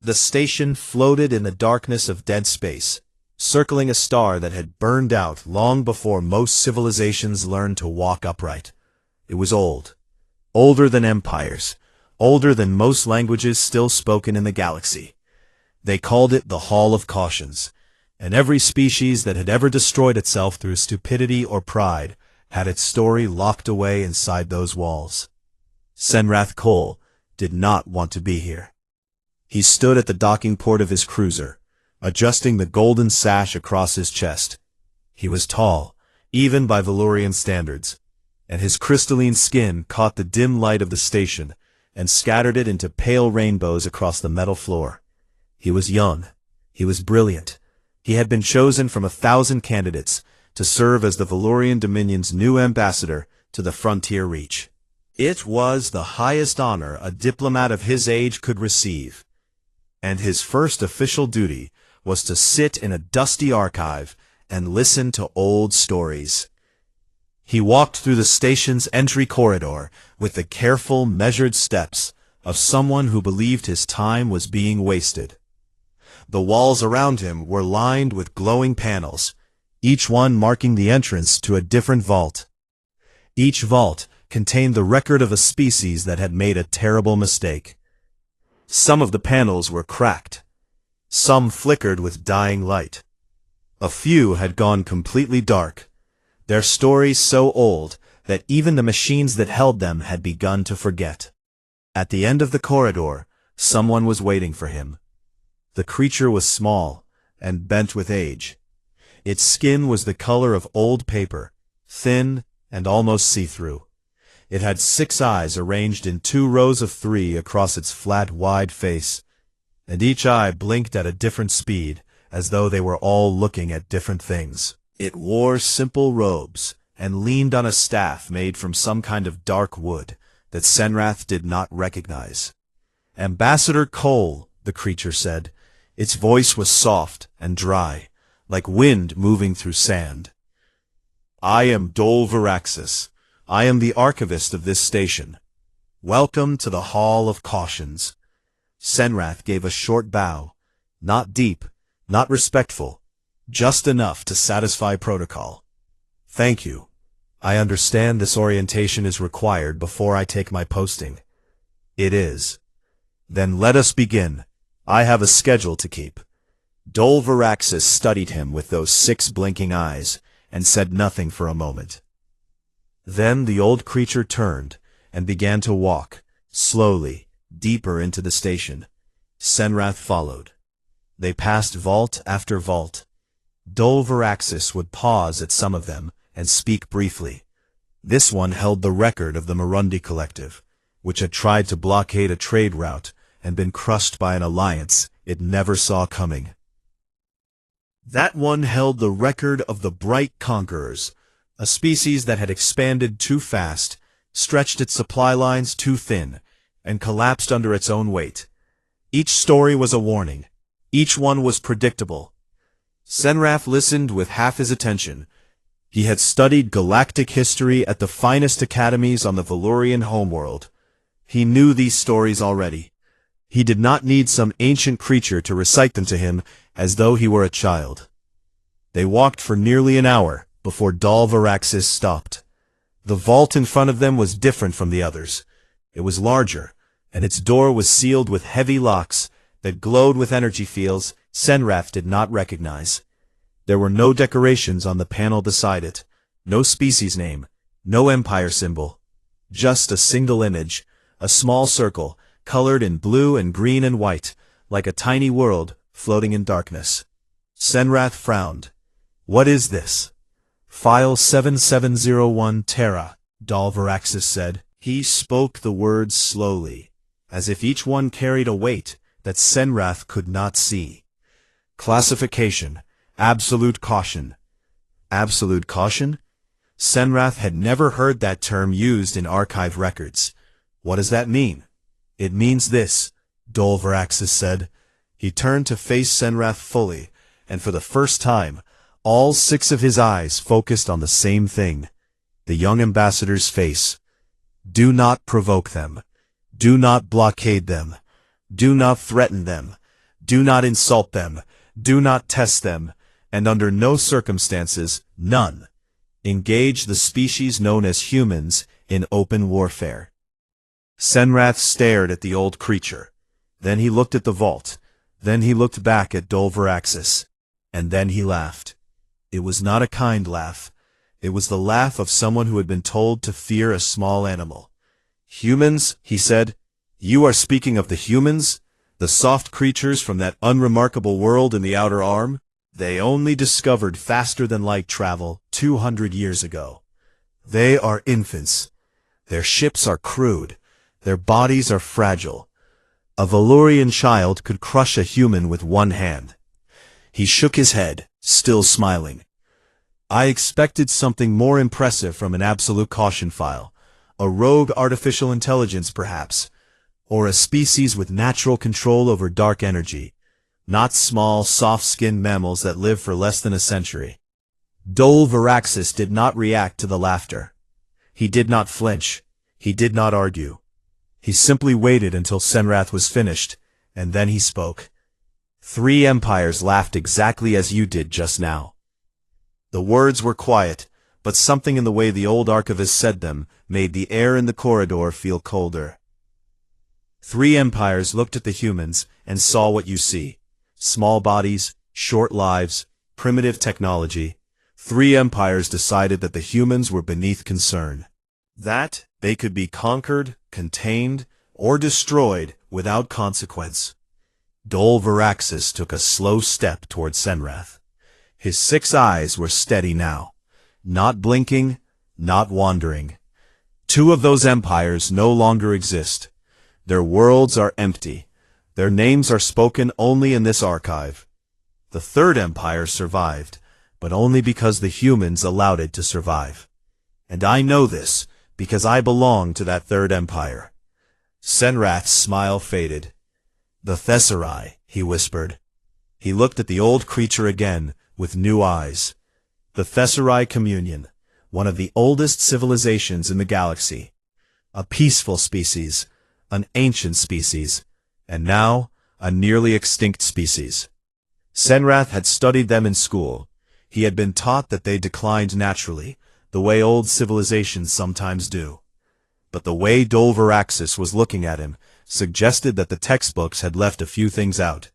The station floated in the darkness of dead space, circling a star that had burned out long before most civilizations learned to walk upright. It was old. Older than empires. Older than most languages still spoken in the galaxy. They called it the Hall of Cautions, and every species that had ever destroyed itself through stupidity or pride had its story locked away inside those walls. Senrath Cole did not want to be here. He stood at the docking port of his cruiser, adjusting the golden sash across his chest. He was tall, even by Valorian standards, and his crystalline skin caught the dim light of the station and scattered it into pale rainbows across the metal floor. He was young. He was brilliant. He had been chosen from 1,000 candidates to serve as the Valorian Dominion's new ambassador to the frontier reach. It was the highest honor a diplomat of his age could receive, and his first official duty was to sit in a dusty archive and listen to old stories. He walked through the station's entry corridor with the careful, measured steps of someone who believed his time was being wasted. The walls around him were lined with glowing panels, each one marking the entrance to a different vault. Each vault contained the record of a species that had made a terrible mistake. Some of the panels were cracked. Some flickered with dying light. A few had gone completely dark, their stories so old that even the machines that held them had begun to forget. At the end of the corridor, someone was waiting for him. The creature was small and bent with age. Its skin was the color of old paper, thin and almost see-through. It had 6 eyes arranged in 2 rows of 3 across its flat, wide face, and each eye blinked at a different speed, as though they were all looking at different things. It wore simple robes and leaned on a staff made from some kind of dark wood that Senrath did not recognize. "Ambassador Cole," the creature said. Its voice was soft and dry, like wind moving through sand. "I am Dol Varaxis. I am the archivist of this station. Welcome to the Hall of Cautions." Senrath gave a short bow, not deep, not respectful, just enough to satisfy protocol. "Thank you. I understand this orientation is required before I take my posting." "It is." "Then let us begin. I have a schedule to keep." Dol Varaxis studied him with those 6 blinking eyes and said nothing for a moment. Then the old creature turned and began to walk, slowly, deeper into the station. Senrath followed. They passed vault after vault. Dol Varaxis would pause at some of them and speak briefly. This one held the record of the Marundi Collective, which had tried to blockade a trade route and been crushed by an alliance it never saw coming. That one held the record of the Bright Conquerors, a species that had expanded too fast, stretched its supply lines too thin, and collapsed under its own weight. Each story was a warning. Each one was predictable. Senrath listened with half his attention. He had studied galactic history at the finest academies on the Valorian homeworld. He knew these stories already. He did not need some ancient creature to recite them to him as though he were a child. They walked for nearly an hour before Dol Varaxis stopped. The vault in front of them was different from the others. It was larger, and its door was sealed with heavy locks that glowed with energy fields Senrath did not recognize. There were no decorations on the panel beside it, no species name, no empire symbol. Just a single image, a small circle, colored in blue and green and white, like a tiny world floating in darkness. Senrath frowned. "What is this?" "File 7701 Terra," Dol Varaxis said. He spoke the words slowly, as if each one carried a weight that Senrath could not see. "Classification. Absolute caution." Absolute caution? Senrath had never heard that term used in archive records. "What does that mean?" "It means this," Dol Varaxis said. He turned to face Senrath fully, and for the first time, all 6 of his eyes focused on the same thing, the young ambassador's face. "Do not provoke them. Do not blockade them. Do not threaten them. Do not insult them. Do not test them. And under no circumstances, none, engage the species known as humans in open warfare. Senrath stared at the old creature. Then he looked at the vault. Then he looked back at Dolveraxis. And then he laughed. It was not a kind laugh. It was the laugh of someone who had been told to fear a small animal. Humans, he said. You are speaking of the humans? The soft creatures from that unremarkable world in the outer arm? They only discovered faster-than-light travel 200 years ago. They are infants. Their ships are crude. Their bodies are fragile. A Valorian child could crush a human with one hand. He shook his head, still smiling. I expected something more impressive from an absolute caution file. A rogue artificial intelligence, perhaps. Or a species with natural control over dark energy. Not small, soft-skinned mammals that live for less than a century. Dolveraxis did not react to the laughter. He did not flinch. He did not argue. He simply waited until Senrath was finished, and then he spoke. 3 empires laughed exactly as you did just now. The words were quiet, but something in the way the old archivist said them made the air in the corridor feel colder. 3 empires looked at the humans and saw what you see. Small bodies, short lives, primitive technology. 3 empires decided that the humans were beneath concern. That they could be conquered, contained, or destroyed without consequence. Dolveraxis took a slow step toward Senrath. His 6 eyes were steady now, not blinking, not wandering. 2 of those empires no longer exist. Their worlds are empty. Their names are spoken only in this archive. The 3rd empire survived, but only because the humans allowed it to survive. And I know this, because I belong to that 3rd empire. Senrath's smile faded. The Thessarai, he whispered. He looked at the old creature again, with new eyes. The Thessarai Communion, one of the oldest civilizations in the galaxy. A peaceful species, an ancient species, and now a nearly extinct species. Senrath had studied them in school. He had been taught that they declined naturally, the way old civilizations sometimes do. But the way Dolveraxis was looking at him suggested that the textbooks had left a few things out.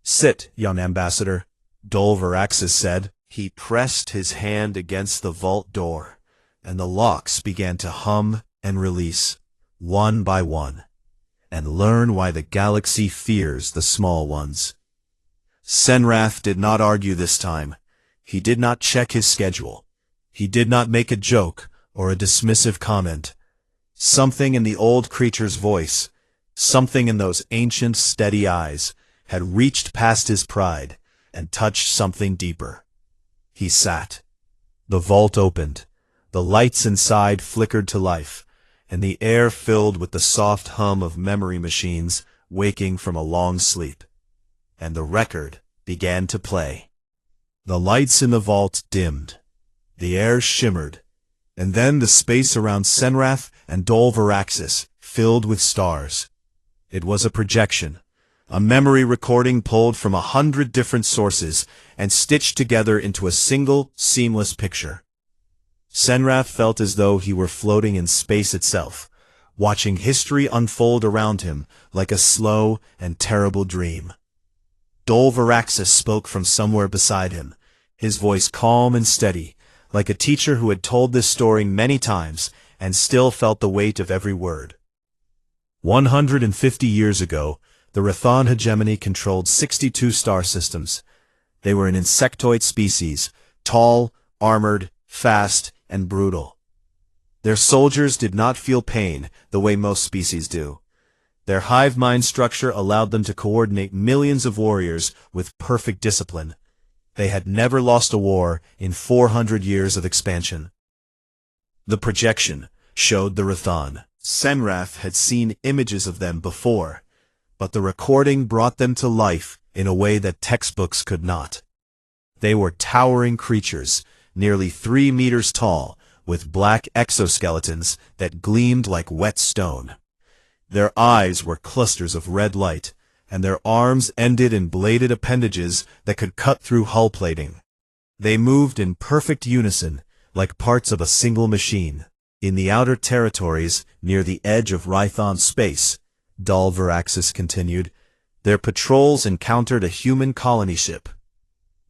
Sit, young ambassador, Dolveraxis said. He pressed his hand against the vault door, and the locks began to hum and release, one by one. And learn why the galaxy fears the small ones. Senrath did not argue this time. He did not check his schedule. He did not make a joke or a dismissive comment. Something in the old creature's voice, something in those ancient, steady eyes, had reached past his pride and touched something deeper. He sat. The vault opened. The lights inside flickered to life, and the air filled with the soft hum of memory machines waking from a long sleep. And the record began to play. The lights in the vault dimmed. The air shimmered. And then the space around Senrath and Dolveraxis filled with stars. It was a projection, a memory recording pulled from 100 different sources and stitched together into a single, seamless picture. Senrath felt as though he were floating in space itself, watching history unfold around him like a slow and terrible dream. Dolveraxis spoke from somewhere beside him, his voice calm and steady, like a teacher who had told this story many times and still felt the weight of every word. 150 years ago, the Rathan hegemony controlled 62 star systems. They were an insectoid species, tall, armored, fast, and brutal. Their soldiers did not feel pain the way most species do. Their hive mind structure allowed them to coordinate millions of warriors with perfect discipline. They had never lost a war in 400 years of expansion. The projection showed the Rathan. Senrath had seen images of them before, but the recording brought them to life in a way that textbooks could not. They were towering creatures, nearly 3 meters tall, with black exoskeletons that gleamed like wet stone. Their eyes were clusters of red light, and their arms ended in bladed appendages that could cut through hull plating. They moved in perfect unison, like parts of a single machine. In the outer territories, near the edge of Rhython space, Varaxis continued, their patrols encountered a human colony ship.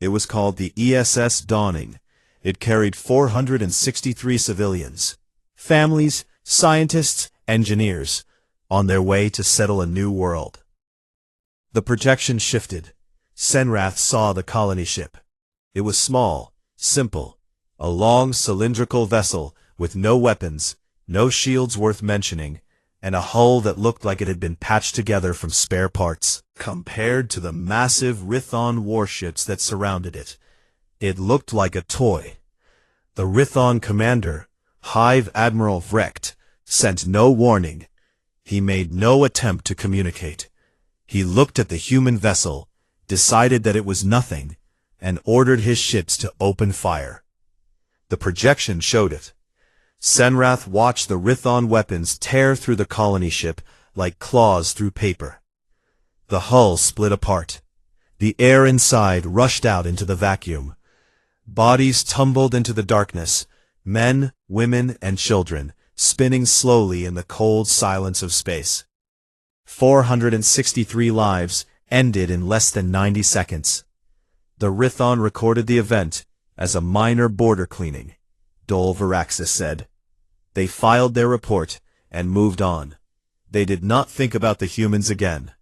It was called the ESS Dawning. It carried 463 civilians, families, scientists, engineers, on their way to settle a new world. The projection shifted. Senrath saw the colony ship. It was small, simple, a long cylindrical vessel with no weapons, no shields worth mentioning, and a hull that looked like it had been patched together from spare parts. Compared to the massive Rhython warships that surrounded it, it looked like a toy. The Rhython commander, Hive Admiral Vrecht, sent no warning. He made no attempt to communicate. He looked at the human vessel, decided that it was nothing, and ordered his ships to open fire. The projection showed it. Senrath watched the Rhython weapons tear through the colony ship like claws through paper. The hull split apart. The air inside rushed out into the vacuum. Bodies tumbled into the darkness, men, women, and children, spinning slowly in the cold silence of space. 463 lives ended in less than 90 seconds. The Rhython recorded the event as a minor border cleaning, Varaxis said. They filed their report and moved on. They did not think about the humans again.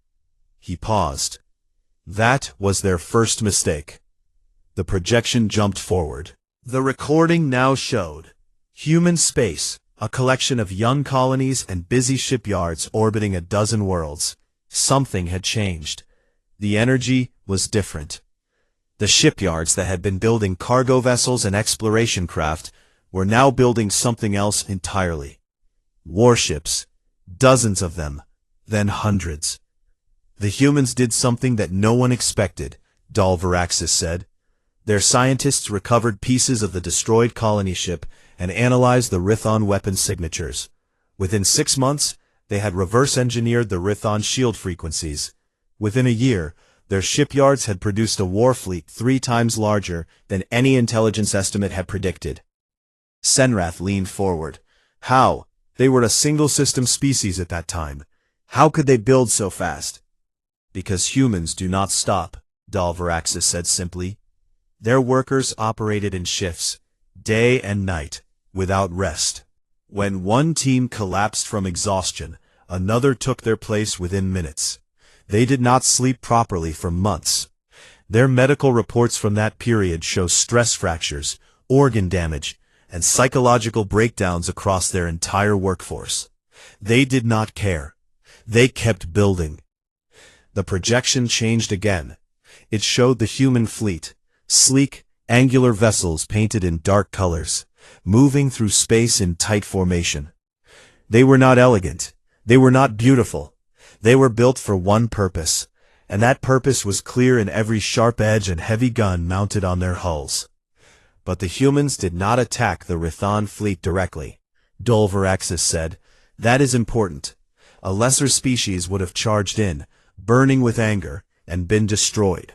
He paused. That was their first mistake. The projection jumped forward. The recording now showed human space, a collection of young colonies and busy shipyards orbiting a dozen worlds. Something had changed. The energy was different. The shipyards that had been building cargo vessels and exploration craft were now building something else entirely. Warships, dozens of them, then hundreds. The humans did something that no one expected, Varaxis said. Their scientists recovered pieces of the destroyed colony ship and analyzed the Rhython weapon signatures. Within 6 months, they had reverse-engineered the Rhython shield frequencies. Within a year, their shipyards had produced a war fleet 3 times larger than any intelligence estimate had predicted. Senrath leaned forward. How? They were a single-system species at that time. How could they build so fast? Because humans do not stop, Varaxis said simply. Their workers operated in shifts, day and night, without rest. When one team collapsed from exhaustion, another took their place within minutes. They did not sleep properly for months. Their medical reports from that period show stress fractures, organ damage, and psychological breakdowns across their entire workforce. They did not care. They kept building. The projection changed again. It showed the human fleet, sleek, angular vessels painted in dark colors, moving through space in tight formation. They were not elegant. They were not beautiful. They were built for one purpose, and that purpose was clear in every sharp edge and heavy gun mounted on their hulls. But the humans did not attack the Rhython fleet directly. Varaxis said, that is important. A lesser species would have charged in, burning with anger, and been destroyed.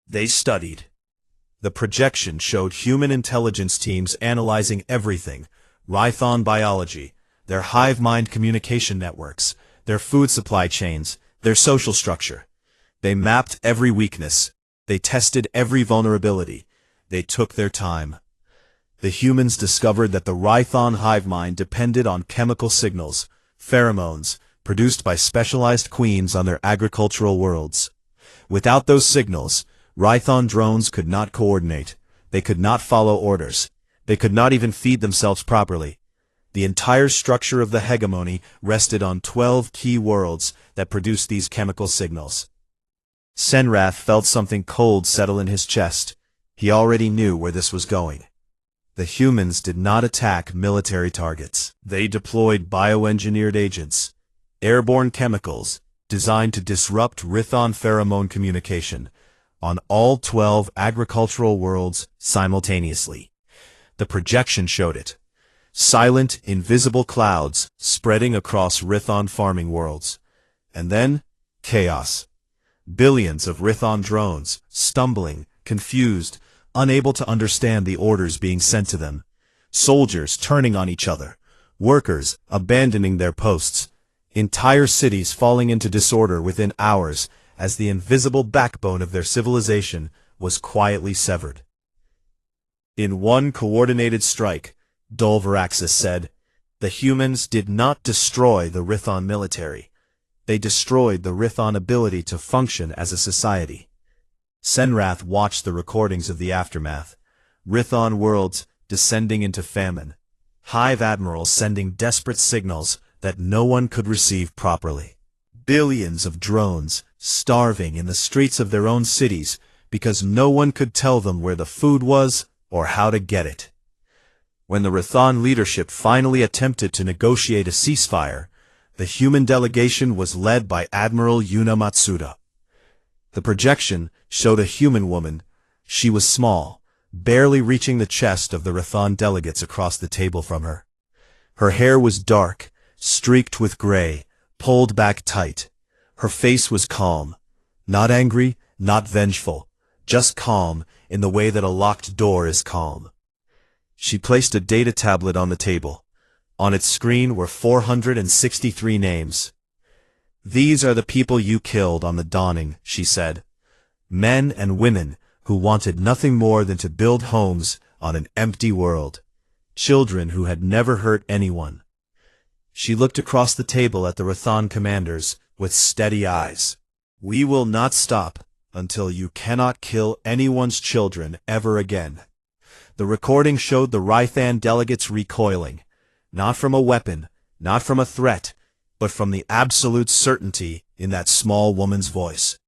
They studied. The projection showed human intelligence teams analyzing everything, Rhython biology, their hive mind communication networks, their food supply chains, their social structure. They mapped every weakness. They tested every vulnerability. They took their time. The humans discovered that the Rhython hive mind depended on chemical signals, pheromones, produced by specialized queens on their agricultural worlds. Without those signals, Rhython drones could not coordinate. They could not follow orders. They could not even feed themselves properly. The entire structure of the hegemony rested on 12 key worlds that produced these chemical signals. Senrath felt something cold settle in his chest. He already knew where this was going. The humans did not attack military targets. They deployed bioengineered agents, airborne chemicals, designed to disrupt Rhython pheromone communication, on all 12 agricultural worlds simultaneously. The projection showed it. Silent, invisible clouds spreading across Rhython farming worlds. And then, chaos. Billions of Rithon drones, stumbling, confused, unable to understand the orders being sent to them. Soldiers turning on each other. Workers abandoning their posts. Entire cities falling into disorder within hours as the invisible backbone of their civilization was quietly severed. In one coordinated strike, Dolvaraxis said, the humans did not destroy the Rithon military. They destroyed the Rithon ability to function as a society. Senrath watched the recordings of the aftermath. Rithon worlds descending into famine. Hive admirals sending desperate signals that no one could receive properly. Billions of drones starving in the streets of their own cities because no one could tell them where the food was or how to get it. When the Rithon leadership finally attempted to negotiate a ceasefire, the human delegation was led by Admiral Yuna Matsuda. The projection showed a human woman. She was small, barely reaching the chest of the Rithon delegates across the table from her. Her hair was dark, streaked with gray, pulled back tight. Her face was calm. Not angry, not vengeful, just calm in the way that a locked door is calm. She placed a data tablet on the table. On its screen were 463 names. These are the people you killed on the dawning, she said. Men and women who wanted nothing more than to build homes on an empty world. Children who had never hurt anyone. She looked across the table at the Rithon commanders with steady eyes. We will not stop until you cannot kill anyone's children ever again. The recording showed the Rythan delegates recoiling, not from a weapon, not from a threat, but from the absolute certainty in that small woman's voice.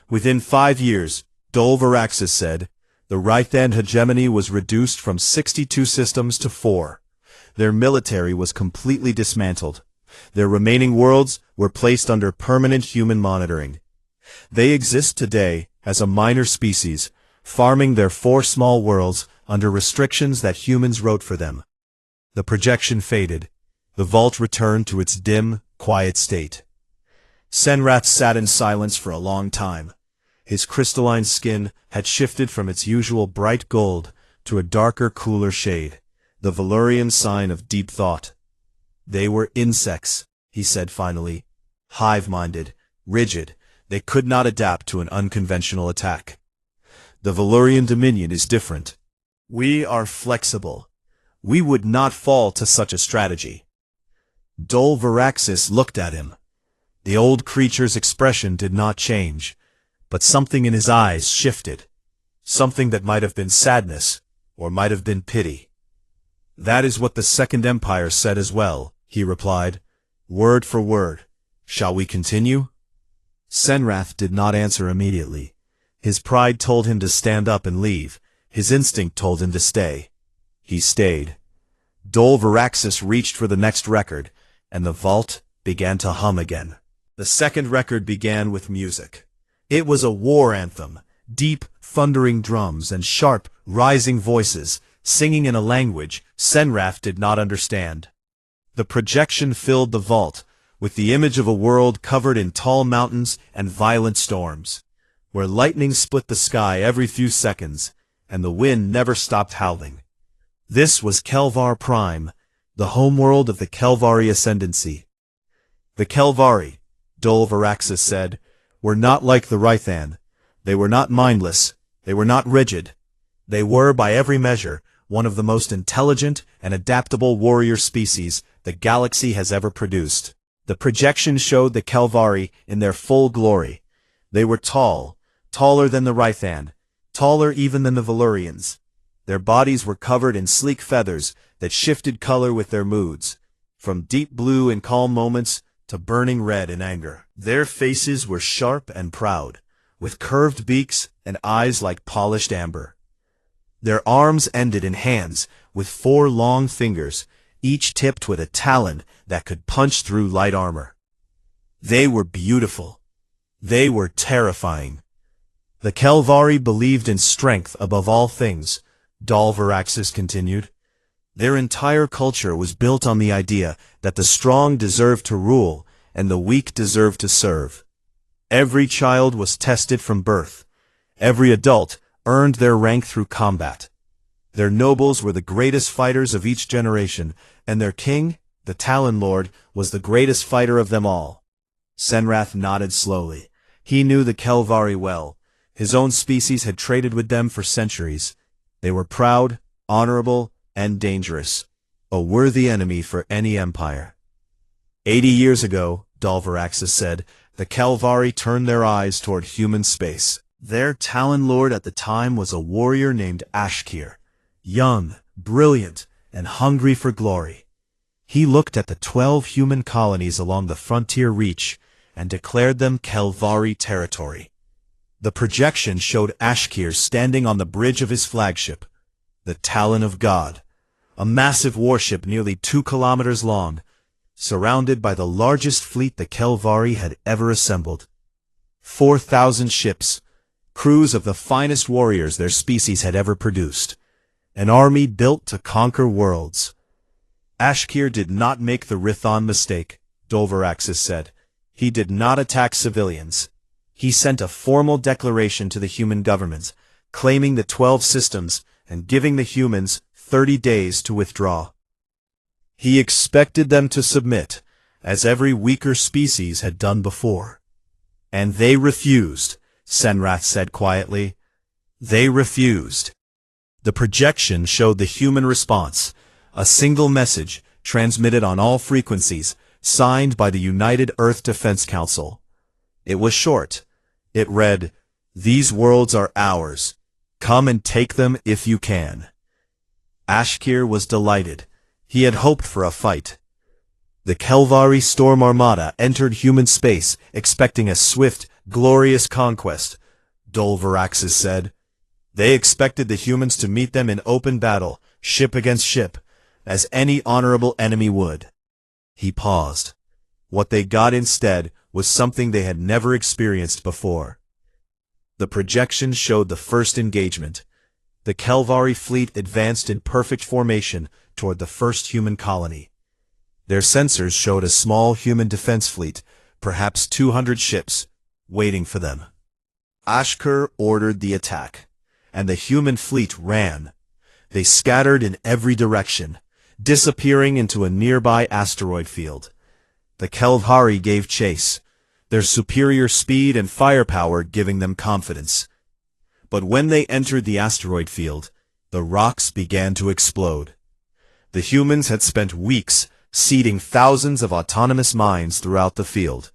Within 5 years, Dolvaraxis said, the Rythan hegemony was reduced from 62 systems to 4. Their military was completely dismantled. Their remaining worlds were placed under permanent human monitoring. They exist today as a minor species, farming their 4 small worlds under restrictions that humans wrote for them. The projection faded. The vault returned to its dim, quiet state. Senrath sat in silence for a long time. His crystalline skin had shifted from its usual bright gold to a darker, cooler shade, the Valurian sign of deep thought. They were insects, he said finally. Hive-minded, rigid, they could not adapt to an unconventional attack. The Valurian Dominion is different. We are flexible. We would not fall to such a strategy. Dolvaraxis looked at him. The old creature's expression did not change, but something in his eyes shifted. Something that might have been sadness, or might have been pity. That is what the Second Empire said as well, he replied, word for word. Shall we continue? Senrath did not answer immediately. His pride told him to stand up and leave. His instinct told him to stay. He stayed. Dolvaraxis reached for the next record, and the vault began to hum again. The second record began with music. It was a war anthem, deep, thundering drums and sharp, rising voices, singing in a language Senrath did not understand. The projection filled the vault, with the image of a world covered in tall mountains and violent storms, where lightning split the sky every few seconds, and the wind never stopped howling. This was Kelvar Prime, the homeworld of the Kelvari Ascendancy. The Kelvari, Dolvaraxis said, were not like the Rythan. They were not mindless. They were not rigid. They were, by every measure, one of the most intelligent and adaptable warrior species the galaxy has ever produced. The projection showed the Kelvari in their full glory. They were tall, taller than the Rythan, taller even than the Valurians. Their bodies were covered in sleek feathers that shifted color with their moods, from deep blue in calm moments to burning red in anger. Their faces were sharp and proud, with curved beaks and eyes like polished amber. Their arms ended in hands with 4 long fingers, each tipped with a talon that could punch through light armor. They were beautiful. They were terrifying. The Kelvari believed in strength above all things, Dolvaraxis continued. Their entire culture was built on the idea that the strong deserved to rule and the weak deserved to serve. Every child was tested from birth. Every adult earned their rank through combat. Their nobles were the greatest fighters of each generation, and their king, the Talon Lord, was the greatest fighter of them all. Senrath nodded slowly. He knew the Kelvari well. His own species had traded with them for centuries. They were proud, honorable, and dangerous. A worthy enemy for any empire. 80 years ago, Dalvaraxis said, the Kelvari turned their eyes toward human space. Their Talon Lord at the time was a warrior named Ashkir. Young, brilliant, and hungry for glory. He looked at the 12 human colonies along the frontier reach and declared them Kelvari territory. The projection showed Ashkir standing on the bridge of his flagship, the Talon of God, a massive warship nearly 2 kilometers long, surrounded by the largest fleet the Kelvari had ever assembled. 4,000 ships, crews of the finest warriors their species had ever produced. An army built to conquer worlds. Ashkir did not make the Rithon mistake, Dalvaraxis said. He did not attack civilians. He sent a formal declaration to the human governments, claiming the 12 systems and giving the humans 30 days to withdraw. He expected them to submit, as every weaker species had done before. And they refused, Senrath said quietly. They refused. The projection showed the human response, a single message transmitted on all frequencies, signed by the United Earth Defense Council. It was short. It read, "These worlds are ours. Come and take them if you can." Ashkir was delighted. He had hoped for a fight. The Kelvari Storm Armada entered human space, expecting a swift, glorious conquest, Dalvaraxis said. They expected the humans to meet them in open battle, ship against ship, as any honorable enemy would. He paused. What they got instead was something they had never experienced before. The projection showed the first engagement. The Kelvari fleet advanced in perfect formation toward the first human colony. Their sensors showed a small human defense fleet, perhaps 200 ships, waiting for them. Ashkir ordered the attack, and the human fleet ran. They scattered in every direction, disappearing into a nearby asteroid field. The Kelvari gave chase, their superior speed and firepower giving them confidence. But when they entered the asteroid field, the rocks began to explode. The humans had spent weeks seeding thousands of autonomous mines throughout the field.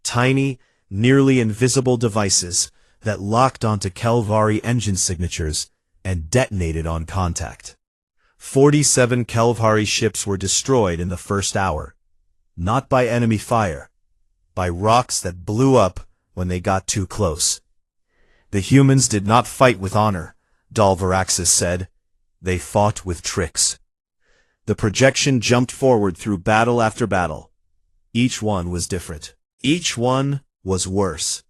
Tiny, nearly invisible devices that locked onto Kelvari engine signatures and detonated on contact. 47 Kelvari ships were destroyed in the first hour, not by enemy fire, by rocks that blew up when they got too close. The humans did not fight with honor, Dalvaraxis said. They fought with tricks. The projection jumped forward through battle after battle. Each one was different. Each one was worse.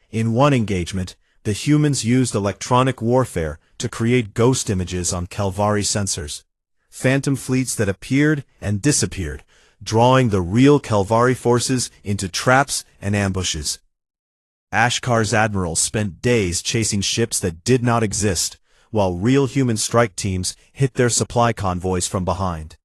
In one engagement, the humans used electronic warfare to create ghost images on Kelvari sensors. Phantom fleets that appeared and disappeared, drawing the real Kelvari forces into traps and ambushes. Ashkar's admirals spent days chasing ships that did not exist, while real human strike teams hit their supply convoys from behind.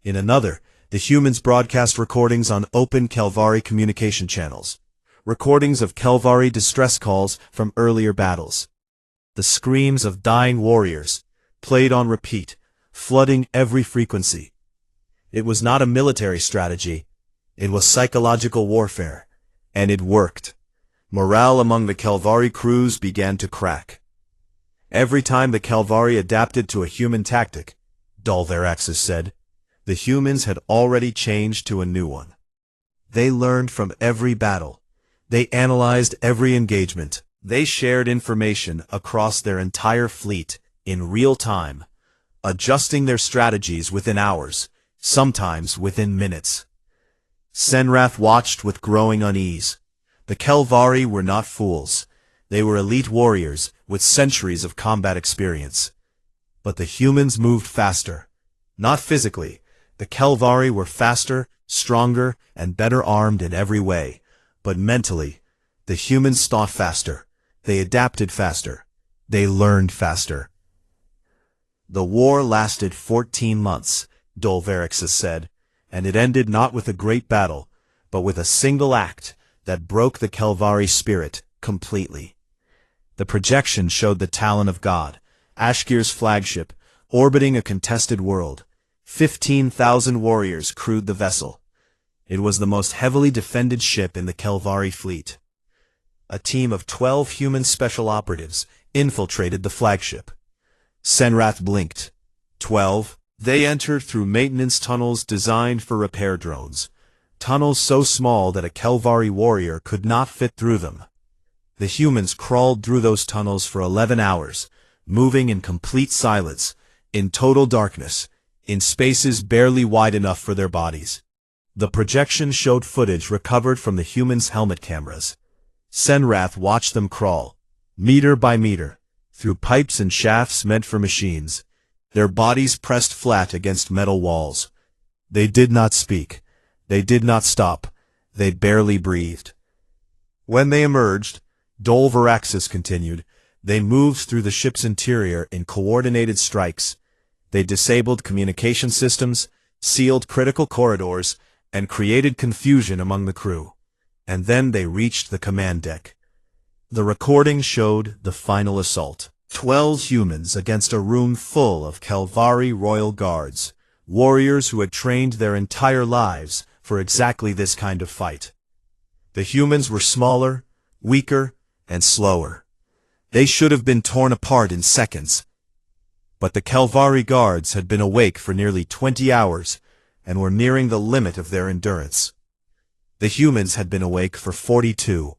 In another, the humans broadcast recordings on open Kelvari communication channels, recordings of Kelvari distress calls from earlier battles. The screams of dying warriors played on repeat, flooding every frequency. It was not a military strategy, it was psychological warfare, and it worked. Morale among the Kelvari crews began to crack. Every time the Kelvari adapted to a human tactic, Dalvaraxis said, the humans had already changed to a new one. They learned from every battle. They analyzed every engagement. They shared information across their entire fleet in real time, adjusting their strategies within hours, sometimes within minutes. Senrath watched with growing unease. The Kelvari were not fools. They were elite warriors with centuries of combat experience. But the humans moved faster. Not physically. The Kelvari were faster, stronger, and better armed in every way. But mentally, The humans thought faster. They adapted faster. They learned faster. The war lasted 14 months, Dolveraxis said, and it ended not with a great battle, but with a single act that broke the Kelvari spirit completely. The projection showed the Talon of God, Ashkir's flagship, orbiting a contested world. 15,000 warriors crewed the vessel. It was the most heavily defended ship in the Kelvari fleet. A team of 12 human special operatives infiltrated the flagship. Senrath blinked. 12. They entered through maintenance tunnels designed for repair drones. Tunnels so small that a Kelvari warrior could not fit through them. The humans crawled through those tunnels for 11 hours, moving in complete silence, in total darkness, in spaces barely wide enough for their bodies. The projection showed footage recovered from the humans' helmet cameras. Senrath watched them crawl, meter by meter, through pipes and shafts meant for machines, their bodies pressed flat against metal walls. They did not speak. They did not stop. They barely breathed. When they emerged, Dolveraxis continued, they moved through the ship's interior in coordinated strikes. They disabled communication systems, sealed critical corridors, and created confusion among the crew. And then they reached the command deck. The recording showed the final assault. 12 humans against a room full of Kelvari royal guards, warriors who had trained their entire lives for exactly this kind of fight. The humans were smaller, weaker, and slower. They should have been torn apart in seconds. But the Kelvari guards had been awake for nearly 20 hours and were nearing the limit of their endurance. The humans had been awake for 42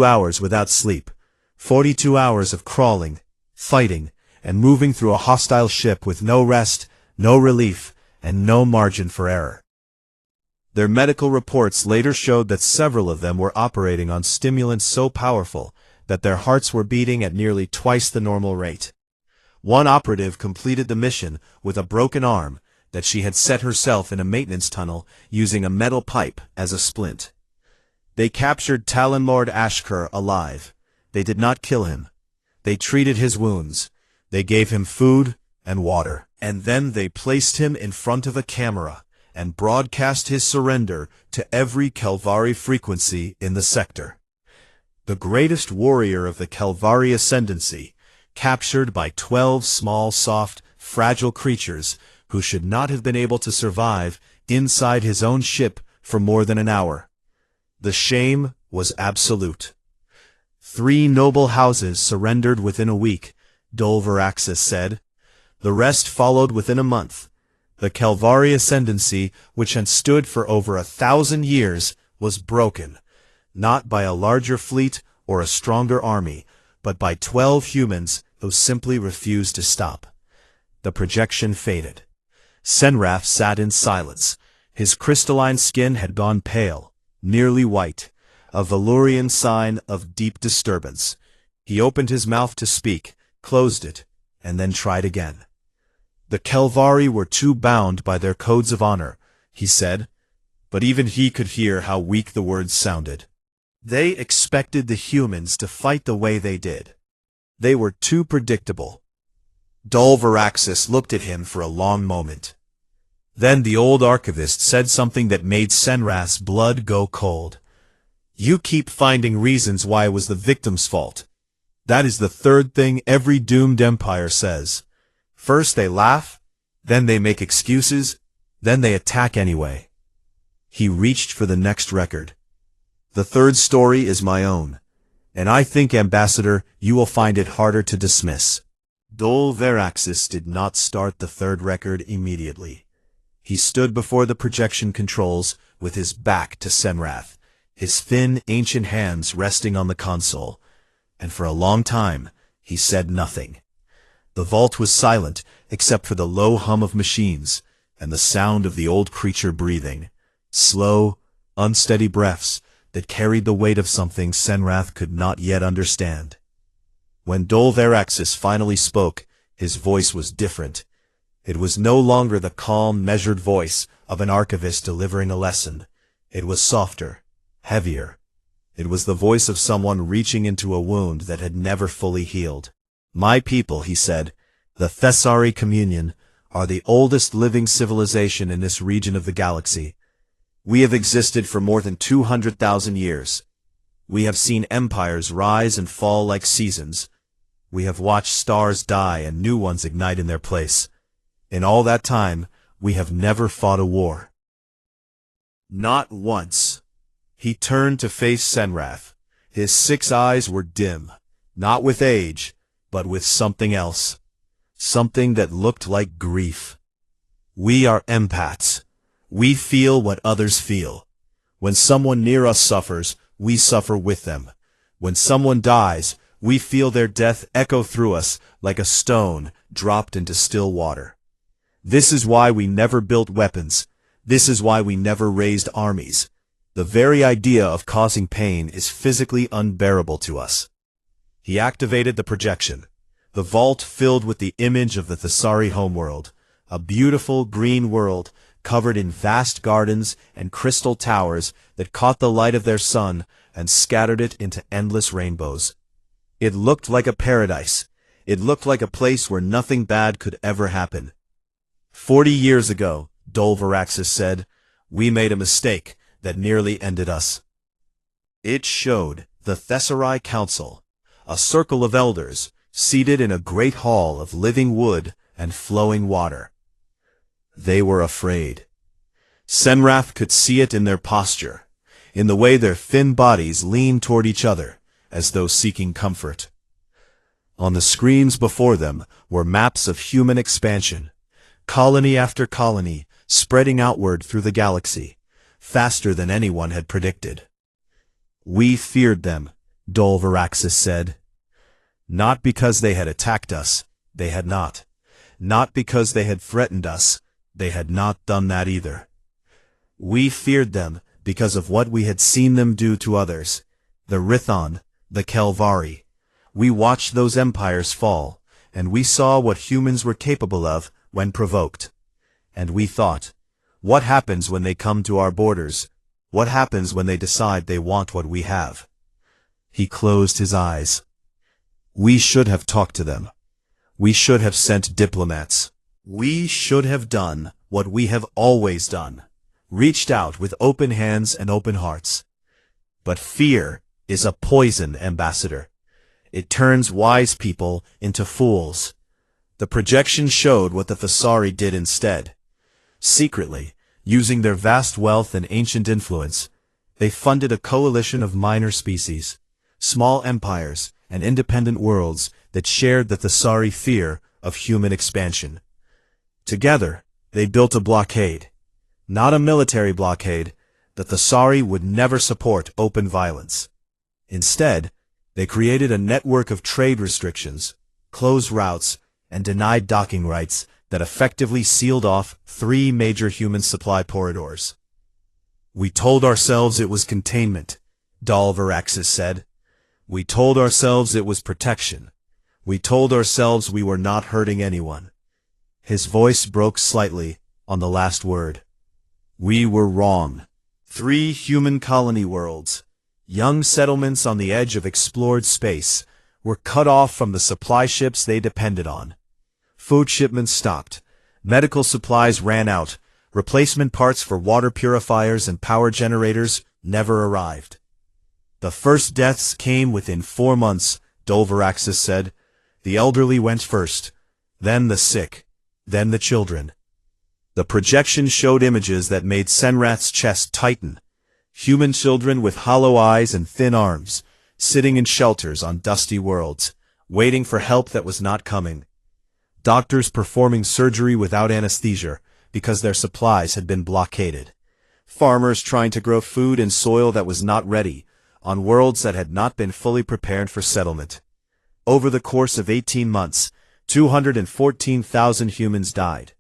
hours without sleep, 42 hours of crawling, fighting, and moving through a hostile ship with no rest, no relief, and no margin for error. Their medical reports later showed that several of them were operating on stimulants so powerful that their hearts were beating at nearly twice the normal rate. One operative completed the mission with a broken arm that she had set herself in a maintenance tunnel using a metal pipe as a splint. They captured Talon Lord Ashkur alive. They did not kill him. They treated his wounds. They gave him food and water. And then they placed him in front of a camera and broadcast his surrender to every Kelvari frequency in the sector. The greatest warrior of the Kelvari ascendancy, captured by 12 small, soft, fragile creatures who should not have been able to survive inside his own ship for more than an hour. The shame was absolute. 3 noble houses surrendered within a week, Dolveraxis said. The rest followed within a month. The Kelvari ascendancy, which had stood for over 1,000 years, was broken, not by a larger fleet or a stronger army, but by 12 humans who simply refused to stop. The projection faded. Senrath sat in silence. His crystalline skin had gone pale, nearly white, a Valurian sign of deep disturbance. He opened his mouth to speak, closed it, and then tried again. The Kelvari were too bound by their codes of honor, he said, but even he could hear how weak the words sounded. They expected the humans to fight the way they did. They were too predictable. Dolveraxis looked at him for a long moment. Then the old archivist said something that made Senrath's blood go cold. You keep finding reasons why it was the victim's fault. That is the third thing every doomed empire says. First they laugh, then they make excuses, then they attack anyway. He reached for the next record. The third story is my own, and I think, Ambassador, you will find it harder to dismiss. Dolveraxis did not start the third record immediately. He stood before the projection controls with his back to Senrath, his thin, ancient hands resting on the console, and for a long time he said nothing. The vault was silent except for the low hum of machines and the sound of the old creature breathing, slow, unsteady breaths that carried the weight of something Senrath could not yet understand. When Dolveraxis finally spoke, his voice was different. It was no longer the calm, measured voice of an archivist delivering a lesson. It was softer, heavier, It was the voice of someone reaching into a wound that had never fully healed. "My people," he said, "the Thessari Communion, are the oldest living civilization in this region of the galaxy. We have existed for more than 200,000 years. We have seen empires rise and fall like seasons. We have watched stars die and new ones ignite in their place. In all that time, we have never fought a war." Not once. He turned to face Senrath. His 6 eyes were dim, not with age, but with something else. Something that looked like grief. "We are empaths. We feel what others feel. When someone near us suffers, we suffer with them. When someone dies, we feel their death echo through us like a stone dropped into still water. This is why we never built weapons. This is why we never raised armies. The very idea of causing pain is physically unbearable to us." He activated the projection. The vault filled with the image of the Thessari homeworld, a beautiful green world covered in vast gardens and crystal towers that caught the light of their sun and scattered it into endless rainbows. It looked like a paradise. It looked like a place where nothing bad could ever happen. 40 years ago, Dolvaraxis said, "we made a mistake that nearly ended us." It showed the Thessari Council, a circle of elders, seated in a great hall of living wood and flowing water. They were afraid. Senrath could see it in their posture, in the way their thin bodies leaned toward each other, as though seeking comfort. On the screens before them were maps of human expansion, colony after colony, spreading outward through the galaxy, faster than anyone had predicted. "We feared them," Dolvaraxis said. "Not because they had attacked us, they had not. Not because they had threatened us, they had not done that either. We feared them because of what we had seen them do to others, the Rithon, the Kelvari. We watched those empires fall, and we saw what humans were capable of when provoked. And we thought, what happens when they come to our borders? What happens when they decide they want what we have?" He closed his eyes. "We should have talked to them. We should have sent diplomats. We should have done what we have always done, reached out with open hands and open hearts. But fear is a poison, Ambassador. It turns wise people into fools." The projection showed what the Thessari did instead. Secretly, using their vast wealth and ancient influence, they funded a coalition of minor species, small empires, and independent worlds that shared the Thessari fear of human expansion. Together, they built a blockade. Not a military blockade. The Thessari would never support open violence. Instead, they created a network of trade restrictions, closed routes, and denied docking rights that effectively sealed off 3 major human supply corridors. "We told ourselves it was containment," Dolvaraxis said. "We told ourselves it was protection. We told ourselves we were not hurting anyone." His voice broke slightly on the last word. "We were wrong. 3 human colony worlds, young settlements on the edge of explored space, were cut off from the supply ships they depended on. Food shipments stopped. Medical supplies ran out. Replacement parts for water purifiers and power generators never arrived. The first deaths came within 4 months, Dolvaraxis said. The elderly went first, then the sick, then the children. The projection showed images that made Senrath's chest tighten. Human children with hollow eyes and thin arms, sitting in shelters on dusty worlds, waiting for help that was not coming. Doctors performing surgery without anesthesia because their supplies had been blockaded. Farmers trying to grow food in soil that was not ready, on worlds that had not been fully prepared for settlement. Over the course of 18 months, 214,000 humans died.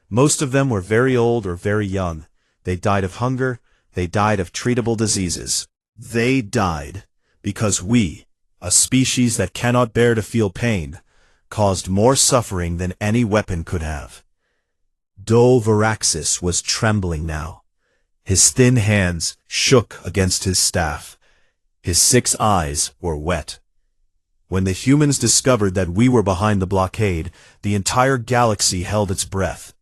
Most of them were very old or very young. They died of hunger. They died of treatable diseases. They died because we, a species that cannot bear to feel pain, caused more suffering than any weapon could have. Dolvaraxis was trembling now. His thin hands shook against his staff. His 6 eyes were wet. When the humans discovered that we were behind the blockade, the entire galaxy held its breath.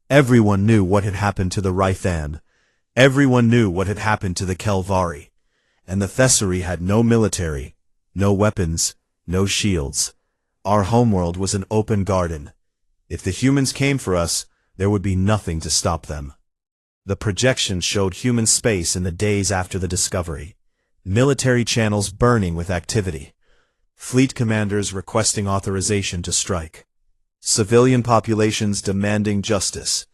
Everyone knew what had happened to the Rythan. Everyone knew what had happened to the Kelvari. And the Thessari had no military, no weapons, no shields. Our homeworld was an open garden. If the humans came for us, there would be nothing to stop them. The projection showed human space in the days after the discovery. Military channels burning with activity. Fleet commanders requesting authorization to strike. Civilian populations demanding justice.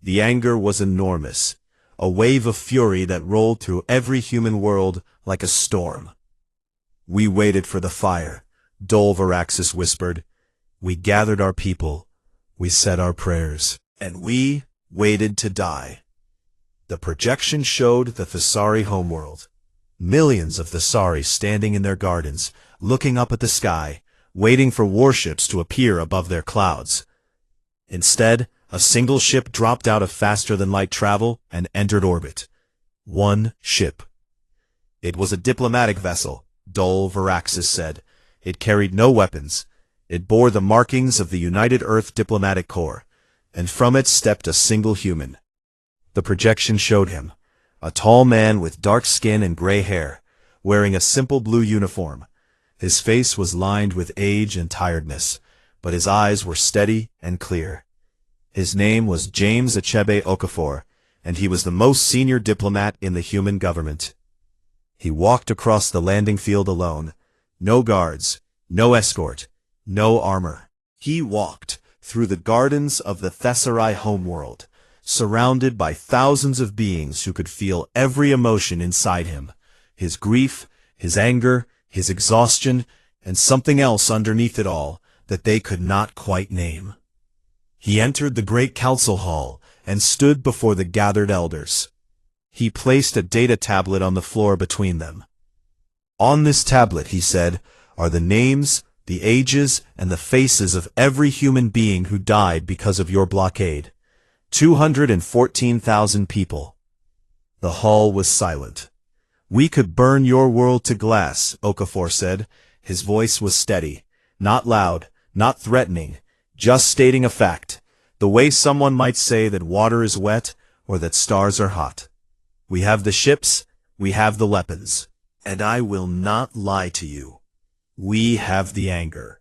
The anger was enormous, a wave of fury that rolled through every human world like a storm. We waited for the fire, Dol Varaxis whispered. We gathered our people, we said our prayers, and we waited to die. The projection showed the Thessari homeworld. Millions of Thessari standing in their gardens, looking up at the sky, waiting for warships to appear above their clouds. Instead, a single ship dropped out of faster-than-light travel and entered orbit. One ship. It was a diplomatic vessel, Dol Varaxis said. It carried no weapons. It bore the markings of the United Earth Diplomatic Corps, and from it stepped a single human. The projection showed him, a tall man with dark skin and gray hair, wearing a simple blue uniform. His face was lined with age and tiredness, but his eyes were steady and clear. His name was James Achebe Okafor, and he was the most senior diplomat in the human government. He walked across the landing field alone. No guards, no escort, no armor. He walked through the gardens of the Thessari homeworld, surrounded by thousands of beings who could feel every emotion inside him, his grief, his anger, his exhaustion, and something else underneath it all that they could not quite name. He entered the great council hall and stood before the gathered elders. He placed a data tablet on the floor between them. On this tablet, he said, are the names, the ages, and the faces of every human being who died because of your blockade. 214,000 people. The hall was silent. We could burn your world to glass, Okafor said. His voice was steady, not loud, not threatening, just stating a fact, the way someone might say that water is wet or that stars are hot. We have the ships, we have the weapons, and I will not lie to you. We have the anger.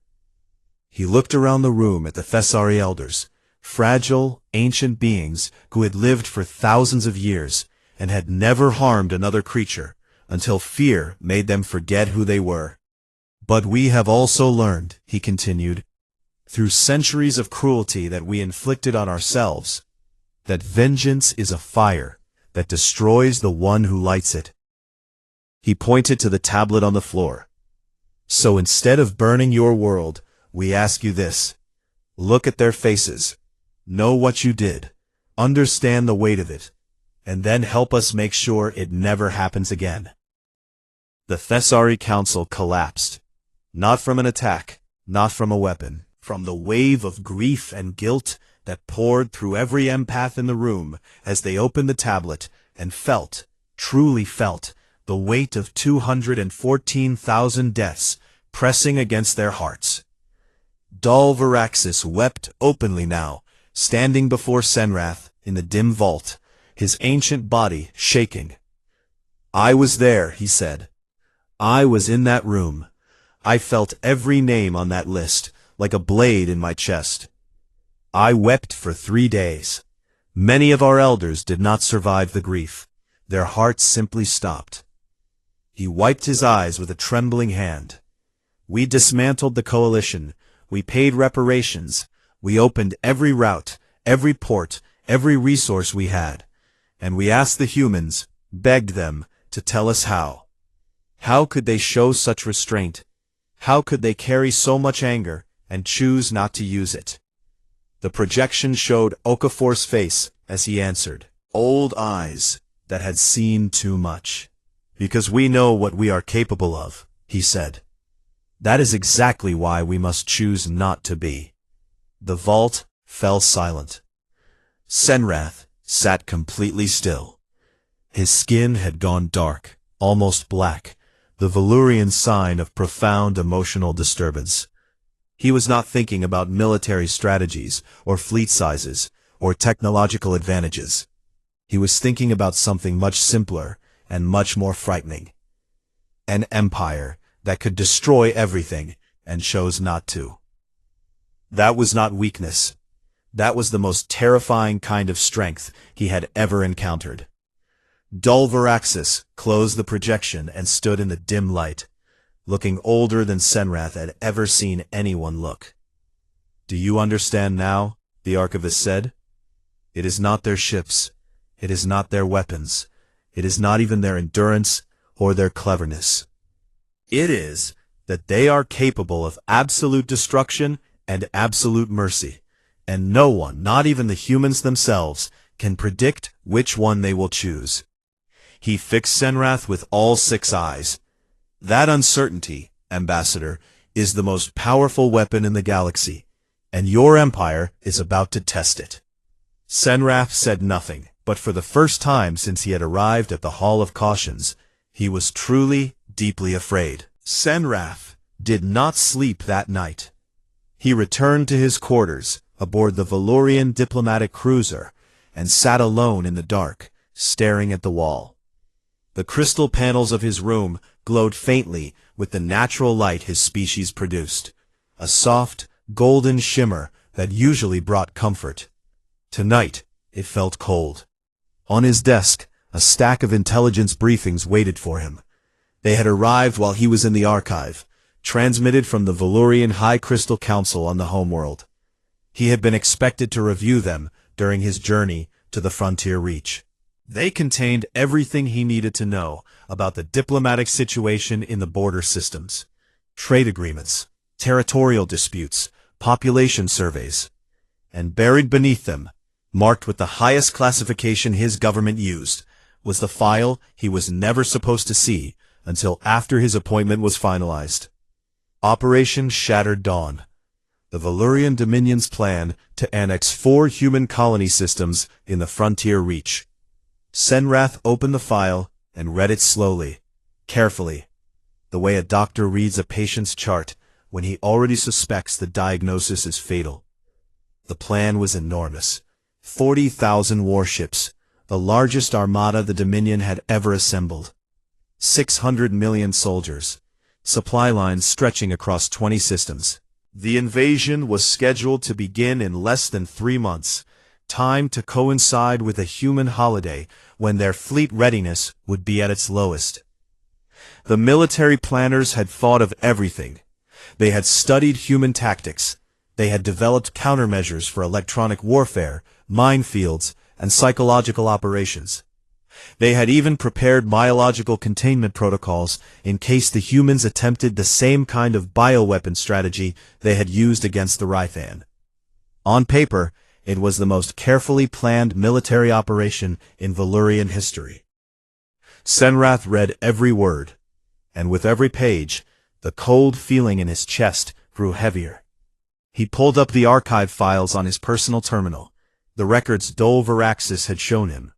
He looked around the room at the Thessari elders, fragile, ancient beings who had lived for thousands of years and had never harmed another creature until fear made them forget who they were. But we have also learned, he continued, through centuries of cruelty that we inflicted on ourselves, that vengeance is a fire that destroys the one who lights it. He pointed to the tablet on the floor. So instead of burning your world, we ask you this. Look at their faces. Know what you did. Understand the weight of it. And then help us make sure it never happens again. The Thessari Council collapsed. Not from an attack, not from a weapon, from the wave of grief and guilt that poured through every empath in the room as they opened the tablet and felt, truly felt, the weight of 214,000 deaths pressing against their hearts. Dol Varaxis wept openly now, standing before Senrath in the dim vault, his ancient body shaking. I was there, he said. I was in that room. I felt every name on that list, like a blade in my chest. I wept for 3 days. Many of our elders did not survive the grief. Their hearts simply stopped. He wiped his eyes with a trembling hand. We dismantled the coalition. We paid reparations. We opened every route, every port, every resource we had. And we asked the humans, begged them, to tell us how. How could they show such restraint? How could they carry so much anger and choose not to use it? The projection showed Okafor's face as he answered, old eyes that had seen too much. Because we know what we are capable of, he said. That is exactly why we must choose not to be. The vault fell silent. Senrath sat completely still. His skin had gone dark, almost black, the Valurian sign of profound emotional disturbance. He was not thinking about military strategies, or fleet sizes, or technological advantages. He was thinking about something much simpler and much more frightening. An empire that could destroy everything and chose not to. That was not weakness. That was the most terrifying kind of strength he had ever encountered. Dulveraxis closed the projection and stood in the dim light, looking older than Senrath had ever seen anyone look. "Do you understand now?" the archivist said. "It is not their ships. It is not their weapons. It is not even their endurance or their cleverness. It is that they are capable of absolute destruction and absolute mercy, and no one, not even the humans themselves, can predict which one they will choose." He fixed Senrath with all 6 eyes. "That uncertainty, Ambassador, is the most powerful weapon in the galaxy, and your empire is about to test it." Senrath said nothing, but for the first time since he had arrived at the Hall of Cautions, he was truly, deeply afraid. Senrath did not sleep that night. He returned to his quarters aboard the Valurian diplomatic cruiser and sat alone in the dark, staring at the wall. The crystal panels of his room glowed faintly with the natural light his species produced, a soft, golden shimmer that usually brought comfort. Tonight, it felt cold. On his desk, a stack of intelligence briefings waited for him. They had arrived while he was in the archive, transmitted from the Valurian High Crystal Council on the homeworld. He had been expected to review them during his journey to the frontier reach. They contained everything he needed to know about the diplomatic situation in the border systems, trade agreements, territorial disputes, population surveys, and buried beneath them, marked with the highest classification his government used, was the file he was never supposed to see until after his appointment was finalized. Operation Shattered Dawn. The Valurian Dominion's plan to annex 4 human colony systems in the frontier reach. Senrath opened the file and read it slowly, carefully, the way a doctor reads a patient's chart when he already suspects the diagnosis is fatal. The plan was enormous. 40,000 warships, the largest armada the Dominion had ever assembled. 600 million soldiers, supply lines stretching across 20 systems. The invasion was scheduled to begin in less than 3 months, timed to coincide with a human holiday when their fleet readiness would be at its lowest. The military planners had thought of everything. They had studied human tactics. They had developed countermeasures for electronic warfare, minefields, and psychological operations. They had even prepared biological containment protocols in case the humans attempted the same kind of bioweapon strategy they had used against the Rythan. On paper, it was the most carefully planned military operation in Valurian history. Senrath read every word, and with every page, the cold feeling in his chest grew heavier. He pulled up the archive files on his personal terminal, the records Dulveraxis had shown him.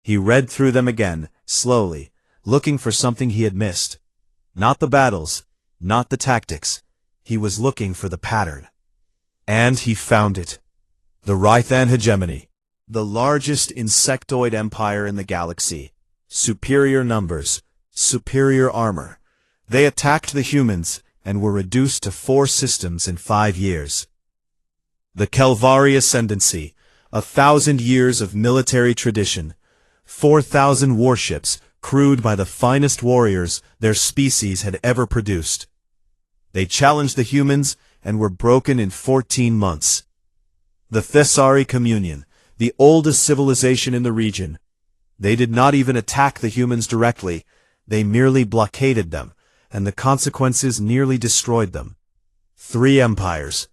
He read through them again, slowly, looking for something he had missed. Not the battles, not the tactics. He was looking for the pattern. And he found it. The Rythan hegemony, the largest insectoid empire in the galaxy. Superior numbers, superior armor. They attacked the humans and were reduced to 4 systems in 5 years. The Kelvari ascendancy, 1,000 years of military tradition, 4,000 warships crewed by the finest warriors their species had ever produced. They challenged the humans and were broken in 14 months. The Thessari Communion, the oldest civilization in the region. They did not even attack the humans directly, they merely blockaded them, and the consequences nearly destroyed them. 3 empires,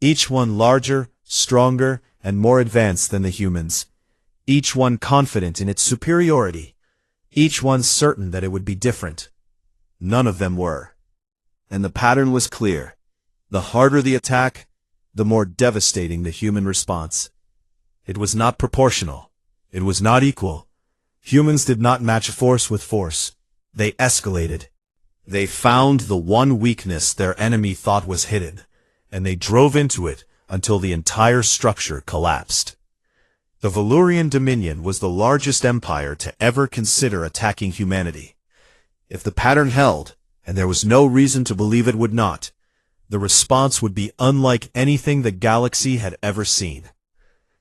each one larger, stronger, and more advanced than the humans. Each one confident in its superiority. Each one certain that it would be different. None of them were. And the pattern was clear. The harder the attack, the more devastating the human response. It was not proportional. It was not equal. Humans did not match force with force. They escalated. They found the one weakness their enemy thought was hidden, and they drove into it until the entire structure collapsed. The Valurian Dominion was the largest empire to ever consider attacking humanity. If the pattern held, and there was no reason to believe it would not, the response would be unlike anything the galaxy had ever seen.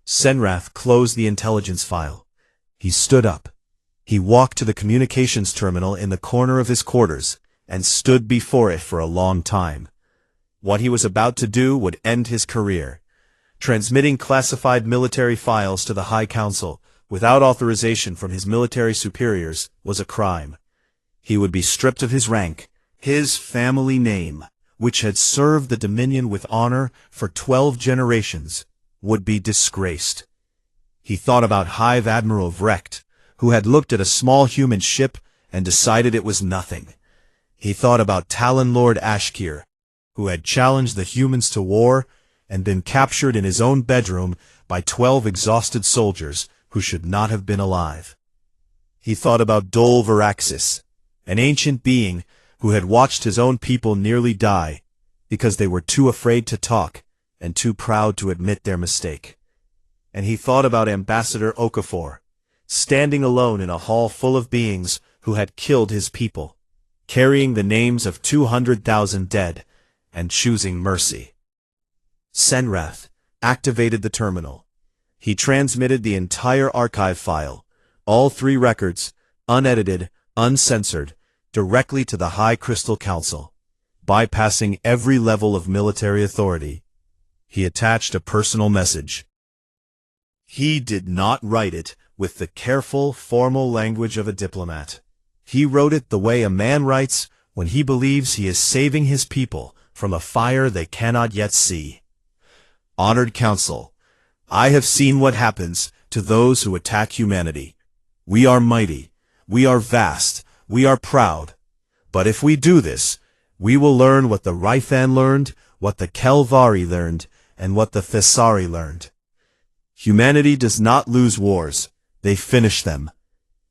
Senrath closed the intelligence file. He stood up. He walked to the communications terminal in the corner of his quarters and stood before it for a long time. What he was about to do would end his career. Transmitting classified military files to the High Council without authorization from his military superiors was a crime. He would be stripped of his rank. His family name, which had served the Dominion with honor for 12 generations, would be disgraced. He thought about Hive Admiral Vrecht, who had looked at a small human ship and decided it was nothing. He thought about Talon Lord Ashkir, who had challenged the humans to war and been captured in his own bedroom by 12 exhausted soldiers who should not have been alive. He thought about Dol Varaxis, an ancient being who had watched his own people nearly die because they were too afraid to talk and too proud to admit their mistake. And he thought about Ambassador Okafor, standing alone in a hall full of beings who had killed his people, carrying the names of 200,000 dead and choosing mercy. Senrath activated the terminal. He transmitted the entire archive file, all 3 records, unedited, uncensored, directly to the High Crystal Council. Bypassing every level of military authority, he attached a personal message. He did not write it with the careful, formal language of a diplomat. He wrote it the way a man writes when he believes he is saving his people from a fire they cannot yet see. Honored Council, I have seen what happens to those who attack humanity. We are mighty, we are vast, we are proud. But if we do this, we will learn what the Rythan learned, what the Kelvari learned, and what the Thessari learned. Humanity does not lose wars, they finish them.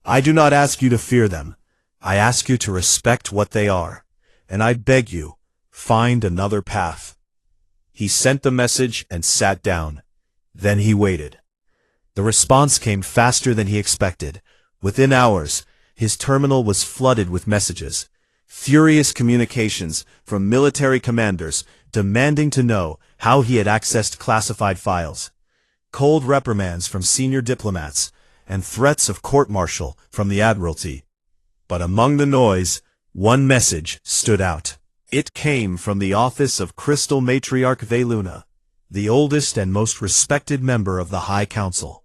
I do not ask you to fear them. I ask you to respect what they are. And I beg you, find another path. He sent the message and sat down. Then he waited. The response came faster than he expected. Within hours, his terminal was flooded with messages. Furious communications from military commanders demanding to know how he had accessed classified files. Cold reprimands from senior diplomats and threats of court-martial from the Admiralty. But among the noise, one message stood out. It came from the office of Crystal Matriarch Veluna, the oldest and most respected member of the High Council.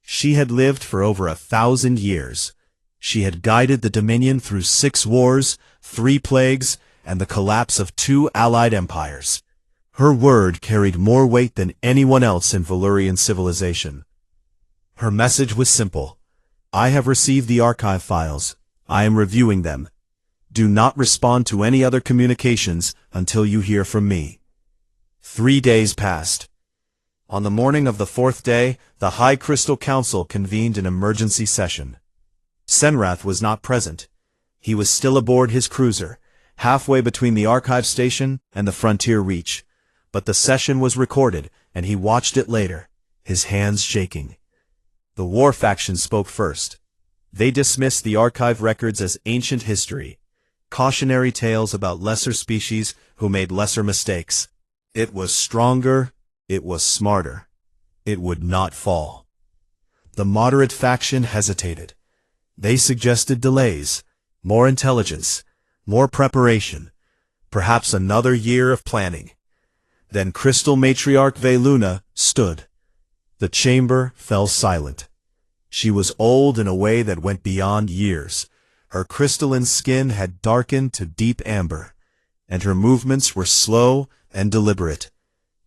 She had lived for over 1,000 years. She had guided the Dominion through 6 wars, 3 plagues, and the collapse of 2 allied empires. Her word carried more weight than anyone else in Valurian civilization. Her message was simple. I have received the archive files. I am reviewing them. Do not respond to any other communications until you hear from me. 3 days passed. On the morning of the 4th day, the High Crystal Council convened an emergency session. Senrath was not present. He was still aboard his cruiser, halfway between the archive station and the frontier reach. But the session was recorded, and he watched it later, his hands shaking. The war faction spoke first. They dismissed the archive records as ancient history, cautionary tales about lesser species who made lesser mistakes. It was stronger, it was smarter. It would not fall. The moderate faction hesitated. They suggested delays, more intelligence, more preparation, perhaps another year of planning. Then Crystal Matriarch Veluna stood. The chamber fell silent. She was old in a way that went beyond years. Her crystalline skin had darkened to deep amber, and her movements were slow and deliberate,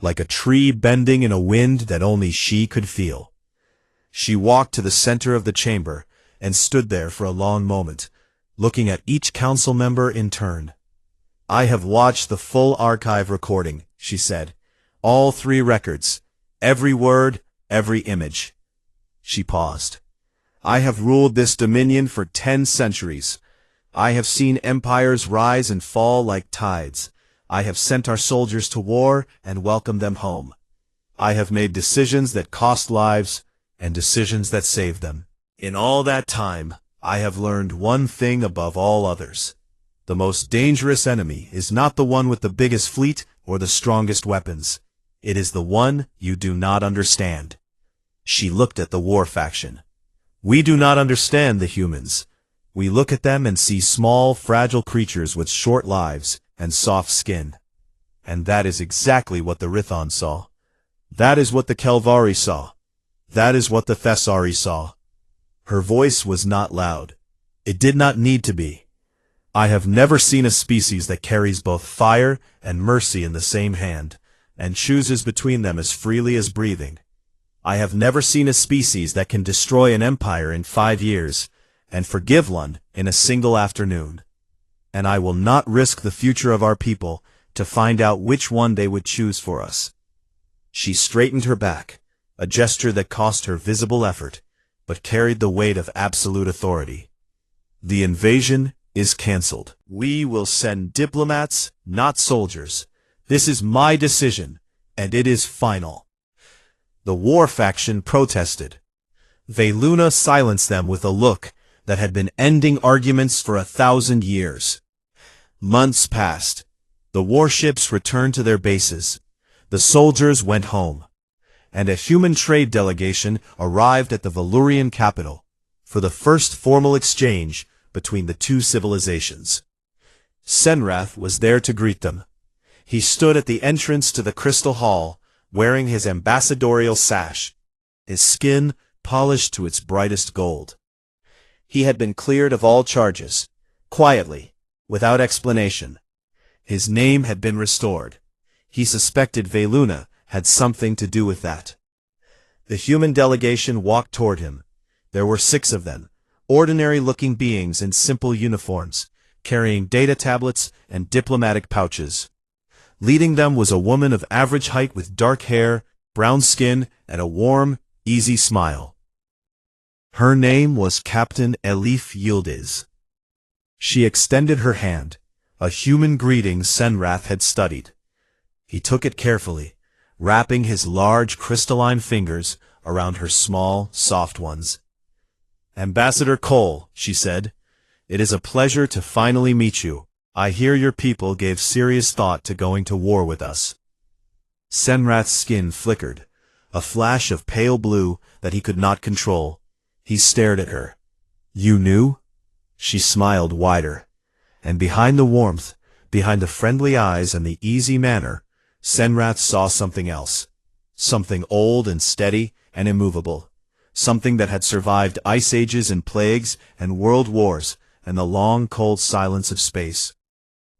like a tree bending in a wind that only she could feel. She walked to the center of the chamber and stood there for a long moment, looking at each council member in turn. I have watched the full archive recording, she said. All 3 records, every word, every image. She paused. I have ruled this dominion for 10 centuries. I have seen empires rise and fall like tides. I have sent our soldiers to war and welcomed them home. I have made decisions that cost lives and decisions that saved them. In all that time, I have learned one thing above all others. The most dangerous enemy is not the one with the biggest fleet or the strongest weapons. It is the one you do not understand. She looked at the war faction. We do not understand the humans. We look at them and see small, fragile creatures with short lives and soft skin. And that is exactly what the Rithon saw. That is what the Kelvari saw. That is what the Thessari saw. Her voice was not loud. It did not need to be. I have never seen a species that carries both fire and mercy in the same hand, and chooses between them as freely as breathing. I have never seen a species that can destroy an empire in 5 years, and forgive one in a single afternoon. And I will not risk the future of our people to find out which one they would choose for us. She straightened her back, a gesture that cost her visible effort, but carried the weight of absolute authority. The invasion is cancelled. We will send diplomats, not soldiers. This is my decision, and it is final. The war faction protested. Veluna silenced them with a look that had been ending arguments for 1,000 years. Months passed. The warships returned to their bases. The soldiers went home. And a human trade delegation arrived at the Velurian capital for the first formal exchange between the two civilizations. Senrath was there to greet them. He stood at the entrance to the Crystal Hall, wearing his ambassadorial sash, his skin polished to its brightest gold. He had been cleared of all charges, quietly, without explanation. His name had been restored. He suspected Veluna had something to do with that. The human delegation walked toward him. There were 6 of them, ordinary-looking beings in simple uniforms, carrying data tablets and diplomatic pouches. Leading them was a woman of average height with dark hair, brown skin, and a warm, easy smile. Her name was Captain Elif Yildiz. She extended her hand, a human greeting Senrath had studied. He took it carefully, wrapping his large crystalline fingers around her small, soft ones. "Ambassador Cole," she said, "it is a pleasure to finally meet you. I hear your people gave serious thought to going to war with us." Senrath's skin flickered, a flash of pale blue that he could not control. He stared at her. "You knew?" She smiled wider. And behind the warmth, behind the friendly eyes and the easy manner, Senrath saw something else. Something old and steady and immovable. Something that had survived ice ages and plagues and world wars and the long cold silence of space.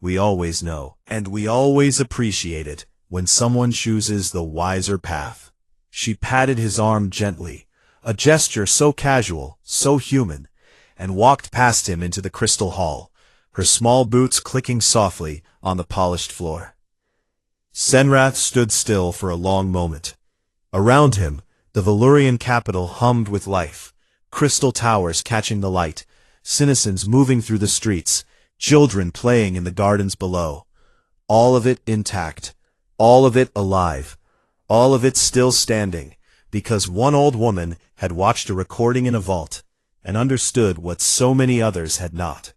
We always know, and we always appreciate it, when someone chooses the wiser path. She patted his arm gently, a gesture so casual, so human, and walked past him into the crystal hall, her small boots clicking softly on the polished floor. Senrath stood still for a long moment. Around him, the Velurian capital hummed with life, crystal towers catching the light, citizens moving through the streets, children playing in the gardens below. All of it intact, all of it alive, all of it still standing, because one old woman had watched a recording in a vault and understood what so many others had not.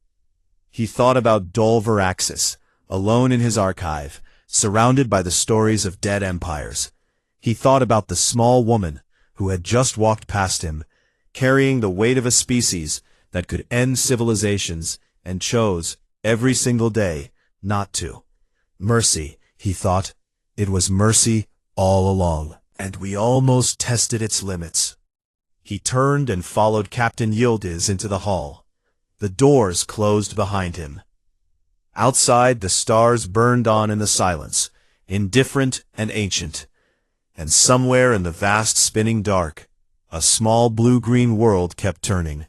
He thought about Dol Veraxis, alone in his archive, surrounded by the stories of dead empires. He thought about the small woman who had just walked past him, carrying the weight of a species that could end civilizations, and chose, every single day, not to. Mercy, he thought. It was mercy all along, and we almost tested its limits. He turned and followed Captain Yildiz into the hall. The doors closed behind him. Outside, the stars burned on in the silence, indifferent and ancient. And somewhere in the vast spinning dark, a small blue-green world kept turning,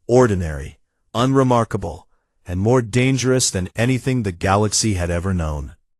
ordinary, unremarkable, and more dangerous than anything the galaxy had ever known.